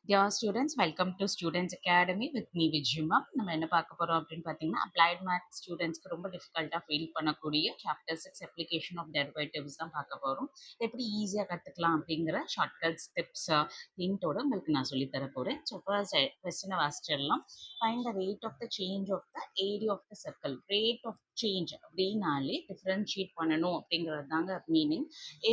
Dear students, welcome to Students Academy with me Vijuma. நம்ம என்ன பார்க்க போறோம் அப்படின்னு பார்த்தீங்கன்னா அப்ளைட் மேத்ஸ் ஸ்டூடெண்ட்ஸ்க்கு ரொம்ப டிஃபிகல்ட்டாக ஃபீல் பண்ணக்கூடிய சாப்டர் 6 அப்ளிகேஷன் ஆஃப் டெரிவேட்டிவ்ஸ் தான் பார்க்க போகிறோம். எப்படி ஈஸியாக கற்றுக்கலாம் அப்படிங்கிற ஷார்ட்கட்ஸ் டிப்ஸ் ஹிண்டோட உங்களுக்கு நான் சொல்லி தர போகிறேன். ஸோ ஃபர்ஸ்ட் கொஸ்டினை வாசிச்சிடலாம். Find the rate of the change of the area of the circle. Rate of change அப்படின்னாலே டிஃப்ரென்ஷியேட் பண்ணணும் அப்படிங்கிறது தாங்க meaning.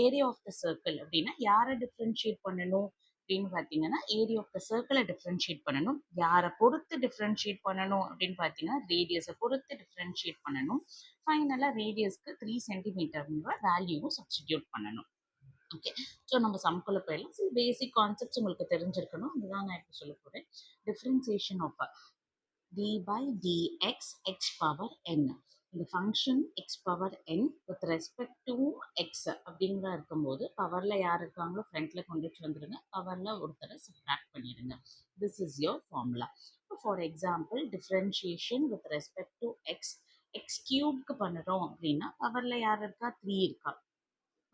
Area of the circle அப்படின்னா யாரை டிஃப்ரென்ஷியேட் பண்ணணும் அப்படின்னு பார்த்தீங்கன்னா ஏரியா ஆஃப் த சர்க்கிளை டிஃப்ரென்ஷியேட் பண்ணணும். யாரை பொறுத்து டிஃப்ரென்ஷியேட் பண்ணணும் அப்படின்னு பார்த்தீங்கன்னா ரேடியஸை பொறுத்து டிஃப்ரென்ஷியேட் பண்ணணும். ஃபைனலாக ரேடியஸ்க்கு 3 சென்டிமீட்டர்ங்கிற வேல்யூவும் சப்ஸ்டிடியூட் பண்ணணும். ஓகே, ஸோ நம்ம சம்குள்ள போயிடலாம். சில பேசிக் கான்செப்ட்ஸ் உங்களுக்கு தெரிஞ்சிருக்கணும், அதுதான் நான் இப்போ சொல்ல போகிறேன். Differentiation of d by dx x power n. இந்த function x power n with respect to x அப்படிங்கிற இருக்கும்போது பவரில் யார் இருக்காங்களோ ஃப்ரண்ட்டில் கொண்டுட்டு வந்துடுங்க, பவரில் ஒருத்தரை சப்ராக்ட் பண்ணிடுங்க. This is your formula. For example differentiation with respect to x x கியூப்க்கு பண்ணுறோம் அப்படின்னா பவரில் யார் இருக்கா, 3 இருக்கா,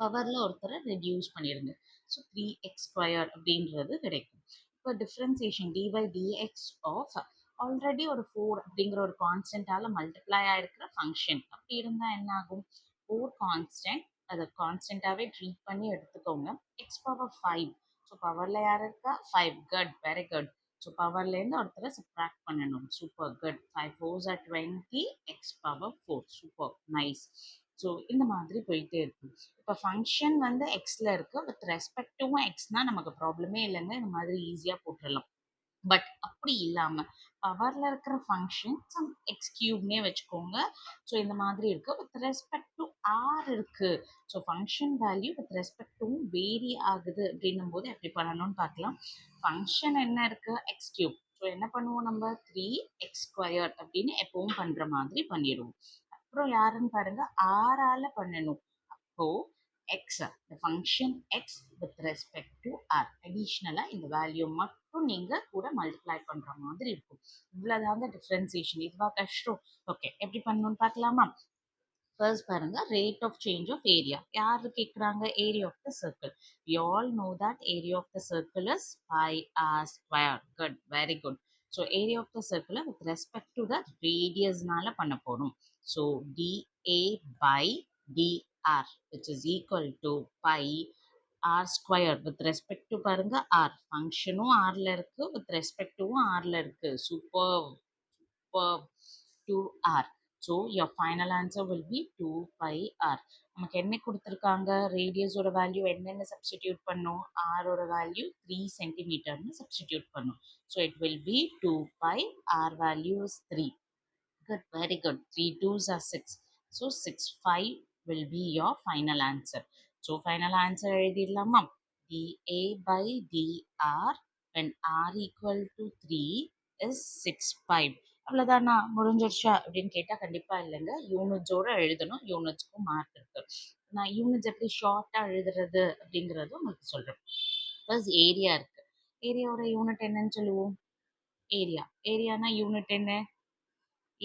பவரில் ஒருத்தரை ரெடியூஸ் பண்ணிடுங்க. ஸோ 3x² அப்படின்றது கிடைக்கும். இப்போ differentiation dy dx of already ஒரு 4 அப்படிங்கிற ஒரு கான்ஸ்டன்டால மல்டிப்ளை ஆயிருக்கிற ஃபங்க்ஷன் அப்படி இருந்தால் என்ன ஆகும், 4 கான்ஸ்டன்ட் அதை கான்ஸ்டன்டாகவே ட்ரீட் பண்ணி எடுத்துக்கோங்க. எக்ஸ் பவர் 5, ஸோ பவரில் யார் இருக்கா, 5. Good, very good. ஸோ பவர்லேருந்து ஒருத்தரை சப்ராக்ட் பண்ணணும். Super, good. 5 4s are 20, X power 4. Super, nice. So இந்த மாதிரி போயிட்டே இருக்கும். இப்போ ஃபங்க்ஷன் வந்து எக்ஸில் இருக்குது, வித் ரெஸ்பெக்ட் டு எக்ஸ்னால் நமக்கு ப்ராப்ளமே இல்லைங்க, இந்த மாதிரி ஈஸியாக போட்டுடலாம். பட் அப்படி இல்லாமல் பவரில் இருக்கிற ஃபங்க்ஷன் சம் எக்ஸ் கியூப்னே வச்சுக்கோங்க. ஸோ இந்த மாதிரி இருக்குது, வித் ரெஸ்பெக்ட் டு ஆர் இருக்குது. So function value with respect to vary ஆகுது அப்படின்னும் போது எப்படி பண்ணணும்னு பார்க்கலாம். ஃபங்க்ஷன் என்ன இருக்குது, எக்ஸ் கியூப். ஸோ என்ன பண்ணுவோம், நம்ம 3x² அப்படின்னு எப்பவும் பண்ணுற மாதிரி பண்ணிடுவோம். அப்புறம் யாருன்னு பாருங்க, ஆறால பண்ணணும். அப்போ x, the function x with respect to r, additional இந்த வேல்யூ மட்டும் நீங்க கூட மல்டிப்ளை பண்ற மாதிரி இருக்கும். இவ்வளவுதாங்க டிஃபரன்சியேஷன். இதுவா கஷ்டம்? ஓகே, எப்படி பண்ணணும்னு பார்க்கலாமா? ஃபர்ஸ்ட் பாருங்க, rate of change of area. யாரு கேட்குறாங்க, area of the circle. We all know that area of the circle is pi r square. Good, very good. So area of the சர்க்கிளை with respect to the ரேடியஸ்னால பண்ண போகிறோம். So dA by dr which is equal to pi r square with respect to பாருங்க r. ஃபங்க்ஷனும் ஆர்ல இருக்கு, வித் ரெஸ்பெக்டும் ஆர்ல இருக்கு. Super super. 2r. So your final answer will be 2 pi r. நமக்கு என்ன கொடுத்துருக்காங்க, ரேடியஸோட வேல்யூ என்னென்னு சப்ஸ்டிடியூட் பண்ணும், ஆரோட வேல்யூ 3 சென்டிமீட்டர்னு சப்ஸ்டிடியூட் பண்ணும். So it will be 2 pi, r value is 3. Good, very good. 3 2s are 6. So 6 5 will be your final answer. So final answer எழுதிடலாமா? dA by dr when r equal to 3 is 6 5. அவ்வளோதானா, முடிஞ்சிருச்சா அப்படின்னு கேட்டால் கண்டிப்பாக இல்லைங்க. யூனிட்ஸோடு எழுதணும், யூனிட்ஸ்க்கும் mark இருக்கு. நான் units எப்படி ஷார்ட்டாக எழுதுறது அப்படிங்கிறது உங்களுக்கு சொல்கிறேன். ப்ளஸ் ஏரியா இருக்கு. ஏரியாவோட யூனிட் என்னன்னு சொல்லுவோம், ஏரியா. ஏரியானா யூனிட் என்ன,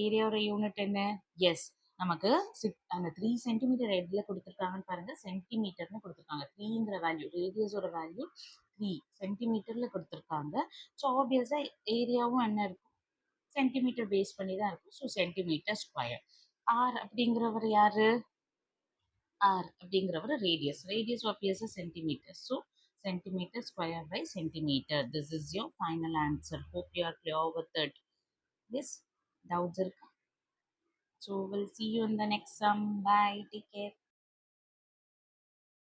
ஏரியாவோட யூனிட் என்ன, எஸ் நமக்கு அந்த 3 சென்டிமீட்டர் எதில் கொடுத்துருக்காங்கன்னு பாருங்க, சென்டிமீட்டர்னு கொடுத்துருக்காங்க. 3ங்கிற வேல்யூ, ரேடியஸோட வேல்யூ 3 சென்டிமீட்டரில் கொடுத்துருக்காங்க. ஸோ ஆப்வியஸாக ஏரியாவும் என்ன இருக்கும், சென்டிமீட்டர் பேஸ் பண்ணி தான் இருக்கும். So centimetre square. ஆர் அப்படிங்கிறவர் யாரு, ஆர் அப்படிங்கிறவர் ரேடியஸ். ரேடியஸ் ஆப்வியஸாக centimetre. So centimeter square by centimeter. This is your final answer. Hope you are clear with it. Yes, doubts irukka? So we'll see you in the next sum. Bye, take care.